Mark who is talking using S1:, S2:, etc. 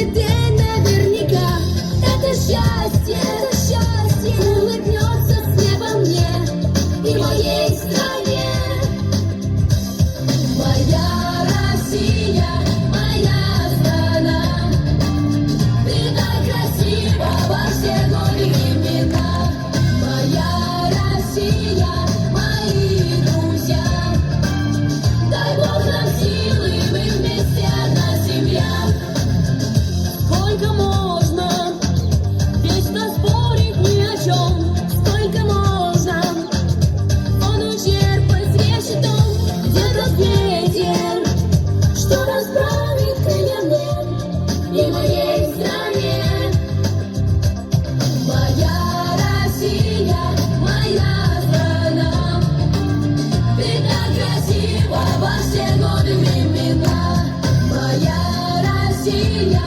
S1: Будет день наверняка. Это счастье улыбнется с неба мне и моей стране. Моя Россия, моя страна, ты так красива во все годы и времена. Моя Россия, мои друзья, дай Бог нам силы, мы вместе одна семья. Сколько можно вечно спорить ни о чем? Сколько можно воду черпать с решетом? Где тот ветер, что расправит крылья мне и моей стране? Моя Россия, моя страна, ты так красива во все годы времена. Моя Россия,